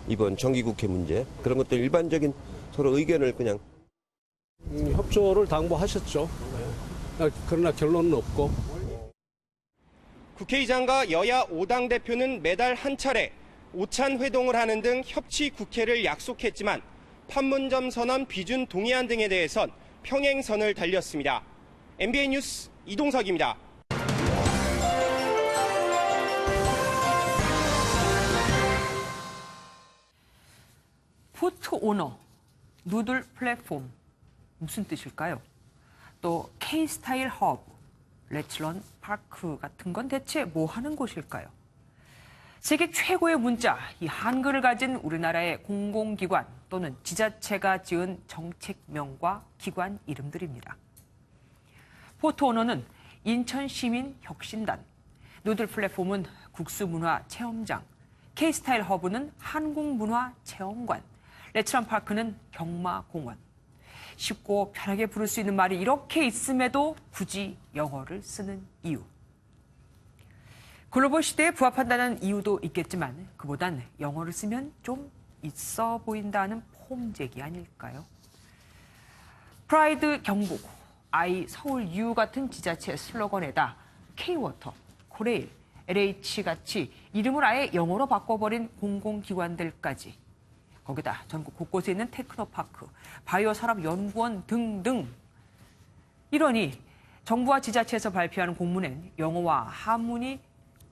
이번 정기국회 문제, 그런 것들 일반적인 서로 의견을 그냥 협조를 당부하셨죠. 그러나 결론은 없고. 국회의장과 여야 5당 대표는 매달 한 차례 오찬 회동을 하는 등 협치 국회를 약속했지만 판문점 선언 비준 동의안 등에 대해선 평행선을 달렸습니다. MBN 뉴스 이동석입니다. 푸드 오너, 누들 플랫폼, 무슨 뜻일까요? 또 K-스타일 허브, 레츠런 파크 같은 건 대체 뭐 하는 곳일까요? 세계 최고의 문자, 이 한글을 가진 우리나라의 공공기관 또는 지자체가 지은 정책명과 기관 이름들입니다. 포토오너는 인천시민혁신단, 누들 플랫폼은 국수문화체험장, K-스타일 허브는 한국문화체험관, 레츠런 파크는 경마공원. 쉽고 편하게 부를 수 있는 말이 이렇게 있음에도 굳이 영어를 쓰는 이유. 글로벌 시대에 부합한다는 이유도 있겠지만 그보단 영어를 쓰면 좀 있어 보인다는 폼재기 아닐까요? 프라이드 경북, 아이 서울 유 같은 지자체 슬로건에다 K-워터, 코레일, LH 같이 이름을 아예 영어로 바꿔버린 공공기관들까지, 거기다 전국 곳곳에 있는 테크노파크, 바이오산업연구원 등등. 이러니 정부와 지자체에서 발표하는 공문엔 영어와 한문이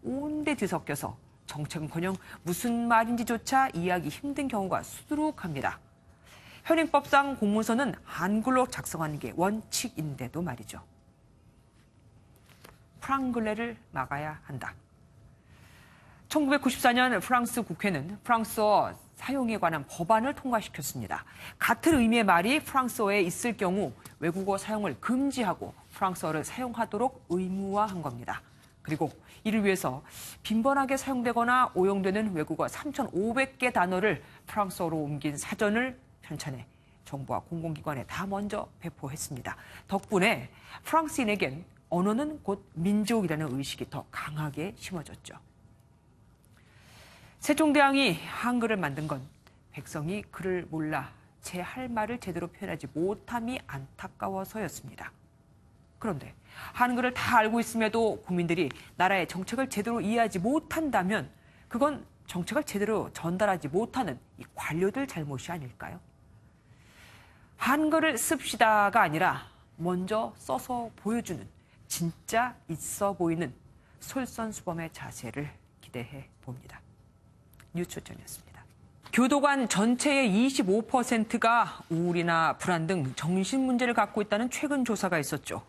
온데 뒤섞여서 정책은커녕 무슨 말인지조차 이해하기 힘든 경우가 수두룩합니다. 현행법상 공문서는 한글로 작성하는 게 원칙인데도 말이죠. 프랑글레를 막아야 한다. 1994년 프랑스 국회는 프랑스어 사용에 관한 법안을 통과시켰습니다. 같은 의미의 말이 프랑스어에 있을 경우 외국어 사용을 금지하고 프랑스어를 사용하도록 의무화한 겁니다. 그리고 이를 위해서 빈번하게 사용되거나 오용되는 외국어 3,500개 단어를 프랑스어로 옮긴 사전을 편찬해 정부와 공공기관에 다 먼저 배포했습니다. 덕분에 프랑스인에겐 언어는 곧 민족이라는 의식이 더 강하게 심어졌죠. 세종대왕이 한글을 만든 건 백성이 글을 몰라 제 할 말을 제대로 표현하지 못함이 안타까워서였습니다. 그런데 한글을 다 알고 있음에도 국민들이 나라의 정책을 제대로 이해하지 못한다면 그건 정책을 제대로 전달하지 못하는 이 관료들 잘못이 아닐까요? 한글을 씁시다가 아니라 먼저 써서 보여주는 진짜 있어 보이는 솔선수범의 자세를 기대해 봅니다. 뉴스초점이었습니다. 교도관 전체의 25%가 우울이나 불안 등 정신 문제를 갖고 있다는 최근 조사가 있었죠.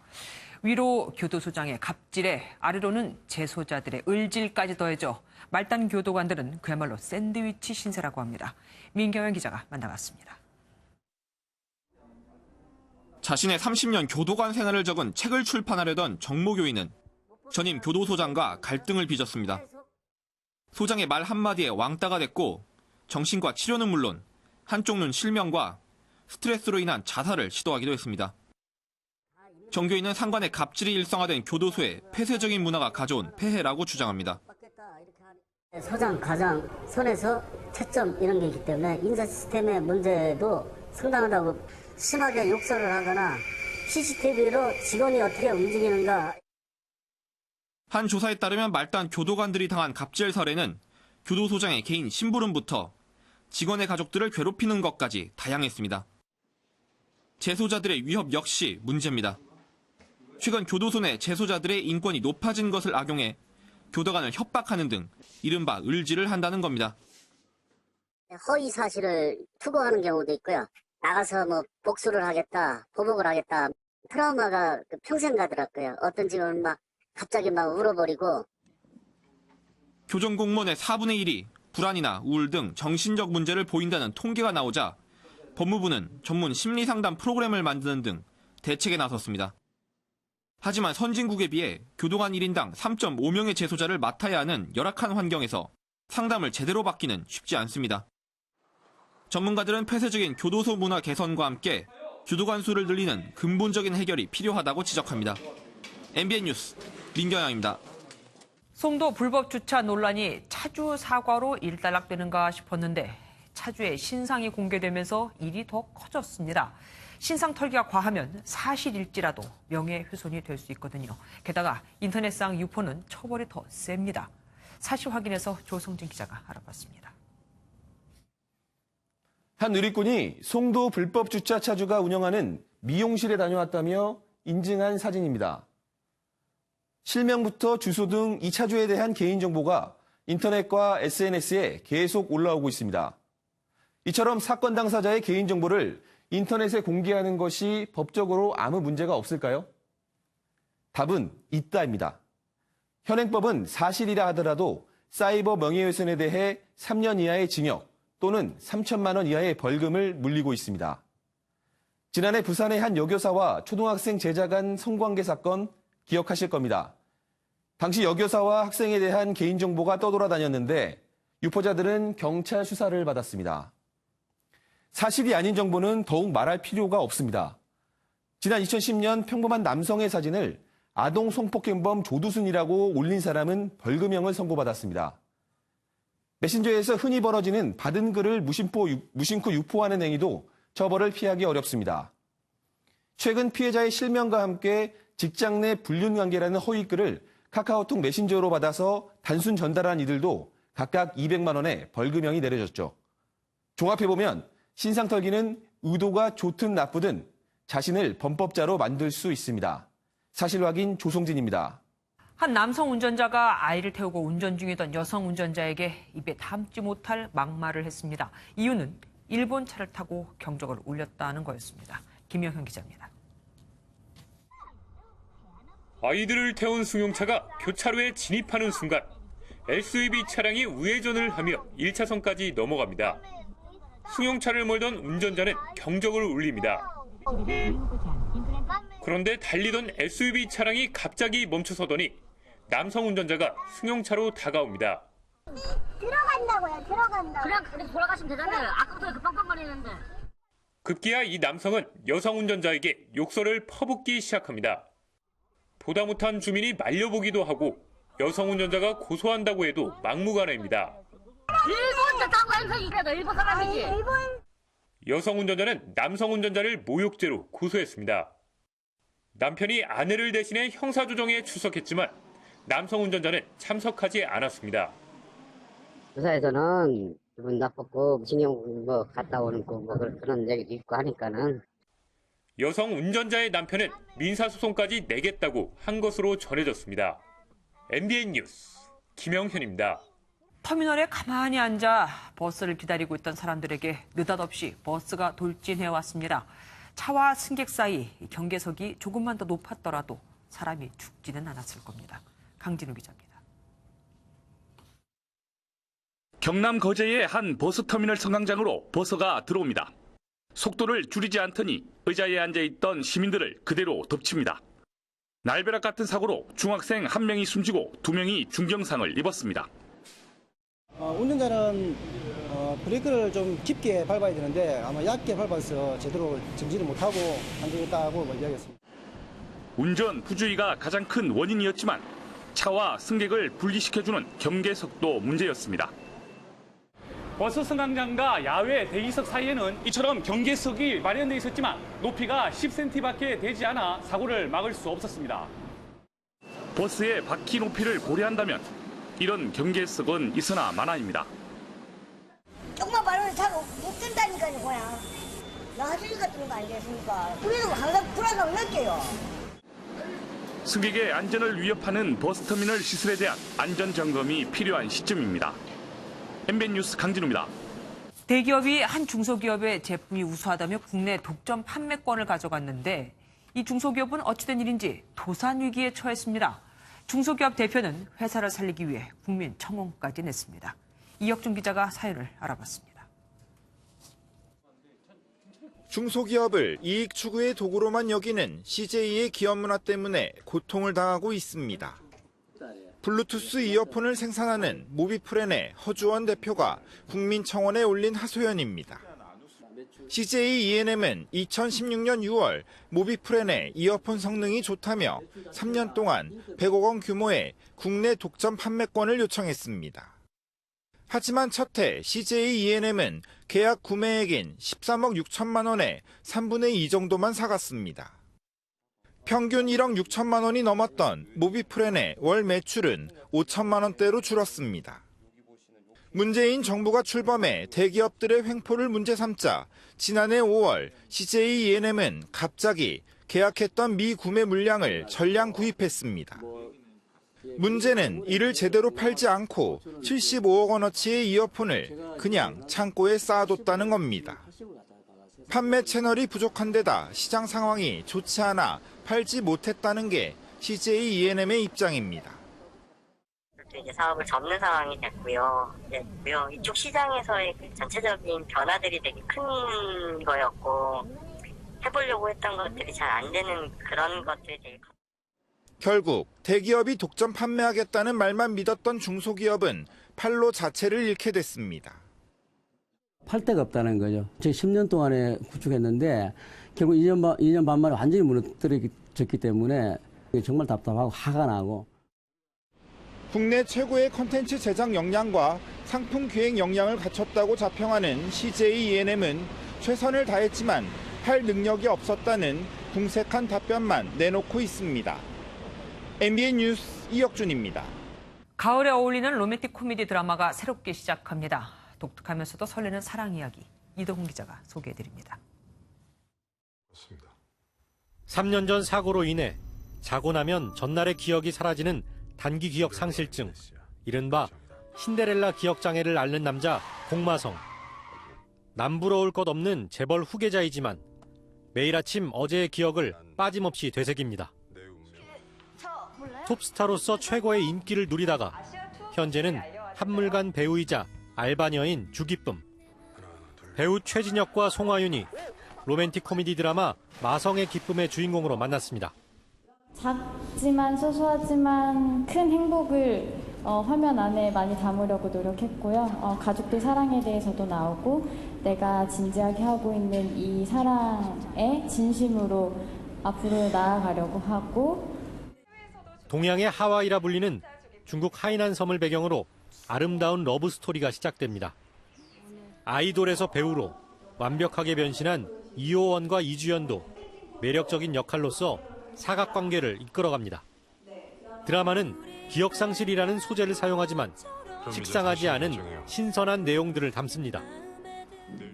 위로 교도소장의 갑질에 아래로는 재소자들의 을질까지 더해져 말단 교도관들은 그야말로 샌드위치 신세라고 합니다. 민경현 기자가 만나봤습니다. 자신의 30년 교도관 생활을 적은 책을 출판하려던 정모 교인은 전임 교도소장과 갈등을 빚었습니다. 소장의 말 한마디에 왕따가 됐고 정신과 치료는 물론 한쪽 눈 실명과 스트레스로 인한 자살을 시도하기도 했습니다. 정 교인은 상관의 갑질이 일상화된 교도소의 폐쇄적인 문화가 가져온 폐해라고 주장합니다. 소장, 가장, 선에서 채점 이런 게 있기 때문에 인사 시스템의 문제도 상당하다고 심하게 욕설을 하거나 CCTV로 직원이 어떻게 움직이는가. 한 조사에 따르면 말단 교도관들이 당한 갑질 사례는 교도소장의 개인 심부름부터 직원의 가족들을 괴롭히는 것까지 다양했습니다. 재소자들의 위협 역시 문제입니다. 최근 교도소 내 재소자들의 인권이 높아진 것을 악용해 교도관을 협박하는 등 이른바 을지를 한다는 겁니다. 허위 사실을 투고하는 경우도 있고요. 나가서 뭐 복수를 하겠다, 보복을 하겠다. 트라우마가 평생 가더라고요. 어떤 직원은 막 갑자기 막 울어버리고. 교정공무원의 4분의 1이 불안이나 우울 등 정신적 문제를 보인다는 통계가 나오자 법무부는 전문 심리상담 프로그램을 만드는 등 대책에 나섰습니다. 하지만 선진국에 비해 교도관 1인당 3.5명의 재소자를 맡아야 하는 열악한 환경에서 상담을 제대로 받기는 쉽지 않습니다. 전문가들은 폐쇄적인 교도소 문화 개선과 함께 교도관 수를 늘리는 근본적인 해결이 필요하다고 지적합니다. MBN 뉴스 민경영입니다. 송도 불법 주차 논란이 차주 사과로 일단락되는가 싶었는데 차주의 신상이 공개되면서 일이 더 커졌습니다. 신상 털기가 과하면 사실일지라도 명예훼손이 될 수 있거든요. 게다가 인터넷상 유포는 처벌이 더 셉니다. 사실 확인해서 조성진 기자가 알아봤습니다. 한 누리꾼이 송도 불법 주차 차주가 운영하는 미용실에 다녀왔다며 인증한 사진입니다. 실명부터 주소 등 이 차주에 대한 개인정보가 인터넷과 SNS에 계속 올라오고 있습니다. 이처럼 사건 당사자의 개인정보를 인터넷에 공개하는 것이 법적으로 아무 문제가 없을까요? 답은 있다입니다. 현행법은 사실이라 하더라도 사이버 명예훼손에 대해 3년 이하의 징역 또는 3천만 원 이하의 벌금을 물리고 있습니다. 지난해 부산의 한 여교사와 초등학생 제자 간 성관계 사건 기억하실 겁니다. 당시 여교사와 학생에 대한 개인정보가 떠돌아다녔는데 유포자들은 경찰 수사를 받았습니다. 사실이 아닌 정보는 더욱 말할 필요가 없습니다. 지난 2010년 평범한 남성의 사진을 아동 성폭행범 조두순이라고 올린 사람은 벌금형을 선고받았습니다. 메신저에서 흔히 벌어지는 받은 글을 무심코 유포하는 행위도 처벌을 피하기 어렵습니다. 최근 피해자의 실명과 함께 직장 내 불륜관계라는 허위글을 카카오톡 메신저로 받아서 단순 전달한 이들도 각각 200만 원의 벌금형이 내려졌죠. 종합해보면 신상털기는 의도가 좋든 나쁘든 자신을 범법자로 만들 수 있습니다. 사실 확인 조성진입니다. 한 남성 운전자가 아이를 태우고 운전 중이던 여성 운전자에게 입에 담지 못할 막말을 했습니다. 이유는 일본 차를 타고 경적을 울렸다는 거였습니다. 김영현 기자입니다. 아이들을 태운 승용차가 교차로에 진입하는 순간 SUV 차량이 우회전을 하며 1차선까지 넘어갑니다. 승용차를 몰던 운전자는 경적을 울립니다. 그런데 달리던 SUV 차량이 갑자기 멈춰서더니 남성 운전자가 승용차로 다가옵니다. 들어간다고요, 들어간다. 그냥 돌아가시면 되잖아요. 아까부터 이렇게 빵빵거리는데. 급기야 이 남성은 여성 운전자에게 욕설을 퍼붓기 시작합니다. 보다 못한 주민이 말려보기도 하고 여성 운전자가 고소한다고 해도 막무가내입니다. 일본도 타고 행성이라도 일본 사람이지. 여성 운전자는 남성 운전자를 모욕죄로 고소했습니다. 남편이 아내를 대신해 형사조정에 출석했지만 남성 운전자는 참석하지 않았습니다. 조사에서는 기분 나쁘고 징용 갔다 오는 그런 얘기도 있고 하니까는. 여성 운전자의 남편은 민사소송까지 내겠다고 한 것으로 전해졌습니다. MBN 뉴스 김영현입니다. 터미널에 가만히 앉아 버스를 기다리고 있던 사람들에게 느닷없이 버스가 돌진해왔습니다. 차와 승객 사이 경계석이 조금만 더 높았더라도 사람이 죽지는 않았을 겁니다. 강진우 기자입니다. 경남 거제의 한 버스터미널 승강장으로 버스가 들어옵니다. 속도를 줄이지 않더니 의자에 앉아있던 시민들을 그대로 덮칩니다. 날벼락 같은 사고로 중학생 1명이 숨지고 2명이 중경상을 입었습니다. 운전자는 브레이크를 좀 깊게 밟아야 되는데 아마 얕게 밟아서 제대로 정지를 못하고 안되겠다고 이야기했습니다. 운전 부주의가 가장 큰 원인이었지만 차와 승객을 분리시켜주는 경계석도 문제였습니다. 버스 승강장과 야외 대기석 사이에는 이처럼 경계석이 마련되어 있었지만 높이가 10cm밖에 되지 않아 사고를 막을 수 없었습니다. 버스의 바퀴 높이를 고려한다면 이런 경계석은 있으나 마나입니다. 조금만 말하면 차가 못 뜬다니까요, 그냥. 나중에 같은 거 아니겠습니까? 그래도 항상 불안감 느껴요. 승객의 안전을 위협하는 버스터미널 시설에 대한 안전점검이 필요한 시점입니다. MBN 뉴스 강진우입니다. 대기업이 한 중소기업의 제품이 우수하다며 국내 독점 판매권을 가져갔는데 이 중소기업은 어찌된 일인지 도산 위기에 처했습니다. 중소기업 대표는 회사를 살리기 위해 국민 청원까지 냈습니다. 이혁준 기자가 사연을 알아봤습니다. 중소기업을 이익 추구의 도구로만 여기는 CJ의 기업 문화 때문에 고통을 당하고 있습니다. 블루투스 이어폰을 생산하는 모비프렌의 허주원 대표가 국민청원에 올린 하소연입니다. CJ E&M은 2016년 6월 모비프렌의 이어폰 성능이 좋다며 3년 동안 100억 원 규모의 국내 독점 판매권을 요청했습니다. 하지만 첫해 CJ E&M은 계약 구매액인 13억 6천만 원에 3분의 2 정도만 사갔습니다. 평균 1억 6천만 원이 넘었던 모비프렌의 월 매출은 5천만 원대로 줄었습니다. 문재인 정부가 출범해 대기업들의 횡포를 문제 삼자 지난해 5월 CJ E&M은 갑자기 계약했던 미구매 물량을 전량 구입했습니다. 문제는 이를 제대로 팔지 않고 75억 원어치의 이어폰을 그냥 창고에 쌓아뒀다는 겁니다. 판매 채널이 부족한 데다 시장 상황이 좋지 않아 팔지 못했다는 게 CJ E&M의 입장입니다. 이제 사업을 접는 상황이 됐고요. 이쪽 시장에서의 전체적인 변화들이 되게 큰 거였고 해보려고 했던 것들이 잘 안 되는 그런 것들이 되게 결국 대기업이 독점 판매하겠다는 말만 믿었던 중소기업은 판로 자체를 잃게 됐습니다. 팔 데가 없다는 거죠. 저희 10년 동안에 구축했는데 결국 2년 반 만에 완전히 무너뜨려졌기 때문에 정말 답답하고 화가 나고. 국내 최고의 콘텐츠 제작 역량과 상품 기획 역량을 갖췄다고 자평하는 CJ E&M은 최선을 다했지만 할 능력이 없었다는 궁색한 답변만 내놓고 있습니다. MBN 뉴스 이혁준입니다. 가을에 어울리는 로맨틱 코미디 드라마가 새롭게 시작합니다. 독특하면서도 설레는 사랑 이야기. 이동훈 기자가 소개해드립니다. 3년 전 사고로 인해 자고 나면 전날의 기억이 사라지는 단기 기억 상실증, 이른바 신데렐라 기억장애를 앓는 남자 공마성. 남부러울 것 없는 재벌 후계자이지만 매일 아침 어제의 기억을 빠짐없이 되새깁니다. 톱스타로서 최고의 인기를 누리다가 현재는 한물간 배우이자 알바녀인 주기쁨. 배우 최진혁과 송하윤이 로맨틱 코미디 드라마 마성의 기쁨의 주인공으로 만났습니다. 작지만 소소하지만 큰 행복을 화면 안에 많이 담으려고 노력했고요. 가족들 사랑에 대해서도 나오고 내가 진지하게 하고 있는 이 사랑에 진심으로 앞으로 나아가려고 하고 동양의 하와이라 불리는 중국 하이난 섬을 배경으로 아름다운 러브 스토리가 시작됩니다. 아이돌에서 배우로 완벽하게 변신한 이효원과 이주연도 매력적인 역할로서 사각관계를 이끌어갑니다. 드라마는 기억상실이라는 소재를 사용하지만 식상하지 않은 신선한 내용들을 담습니다.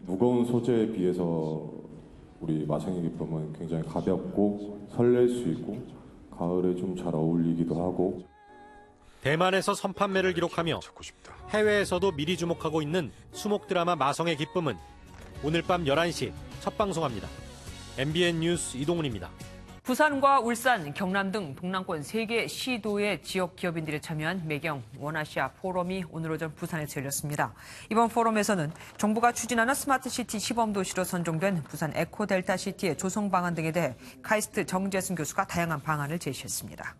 무거운 소재에 비해서 우리 마성의 기쁨은 굉장히 가볍고 설렐 수 있고 가을에 좀 잘 어울리기도 하고 대만에서 선판매를 기록하며 해외에서도 미리 주목하고 있는 수목 드라마 마성의 기쁨은 오늘 밤 11시 첫 방송합니다. MBN 뉴스 이동훈입니다. 부산과 울산, 경남 등 동남권 3개 시도의 지역 기업인들이 참여한 매경 원아시아 포럼이 오늘 오전 부산에서 열렸습니다. 이번 포럼에서는 정부가 추진하는 스마트시티 시범도시로 선정된 부산 에코델타시티의 조성 방안 등에 대해 카이스트 정재승 교수가 다양한 방안을 제시했습니다.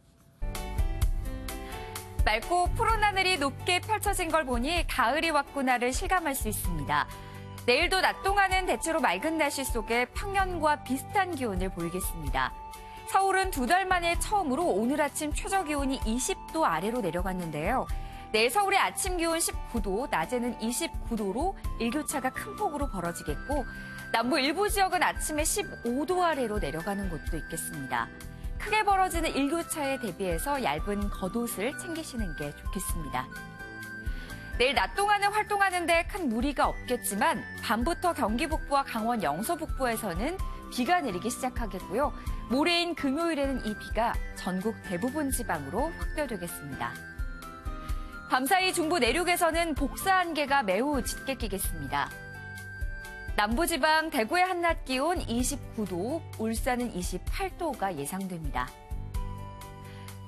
맑고 푸른 하늘이 높게 펼쳐진 걸 보니 가을이 왔구나를 실감할 수 있습니다. 내일도 낮 동안은 대체로 맑은 날씨 속에 평년과 비슷한 기온을 보이겠습니다. 서울은 2달 만에 처음으로 오늘 아침 최저기온이 20도 아래로 내려갔는데요. 내일 서울의 아침 기온 19도, 낮에는 29도로 일교차가 큰 폭으로 벌어지겠고 남부 일부 지역은 아침에 15도 아래로 내려가는 곳도 있겠습니다. 크게 벌어지는 일교차에 대비해서 얇은 겉옷을 챙기시는 게 좋겠습니다. 내일 낮 동안은 활동하는데 큰 무리가 없겠지만 밤부터 경기 북부와 강원 영서 북부에서는 비가 내리기 시작하겠고요. 모레인 금요일에는 이 비가 전국 대부분 지방으로 확대되겠습니다. 밤사이 중부 내륙에서는 복사 안개가 매우 짙게 끼겠습니다. 남부지방 대구의 한낮 기온 29도, 울산은 28도가 예상됩니다.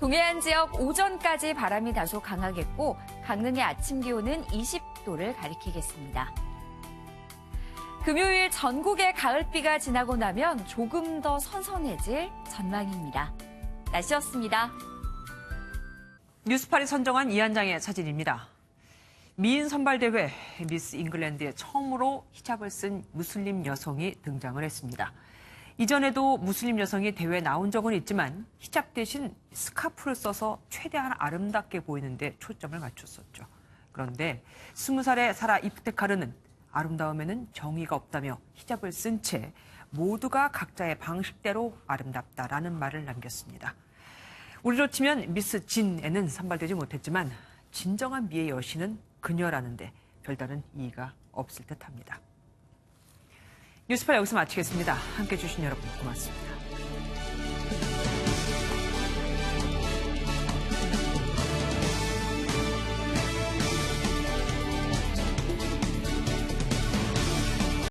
동해안 지역 오전까지 바람이 다소 강하겠고 강릉의 아침 기온은 20도를 가리키겠습니다. 금요일 전국에 가을비가 지나고 나면 조금 더 선선해질 전망입니다. 날씨였습니다. 뉴스팔이 선정한 이한장의 사진입니다. 미인 선발대회 미스 잉글랜드에 처음으로 히잡을 쓴 무슬림 여성이 등장을 했습니다. 이전에도 무슬림 여성이 대회에 나온 적은 있지만 히잡 대신 스카프를 써서 최대한 아름답게 보이는데 초점을 맞췄었죠. 그런데 20살의 사라 이프테카르는 아름다움에는 정의가 없다며 히잡을 쓴 채 모두가 각자의 방식대로 아름답다라는 말을 남겼습니다. 우리로 치면 미스 진에는 선발되지 못했지만 진정한 미의 여신은 그녀라는데 별다른 이의가 없을 듯합니다. 뉴스팔 여기서 마치겠습니다. 함께해 주신 여러분 고맙습니다.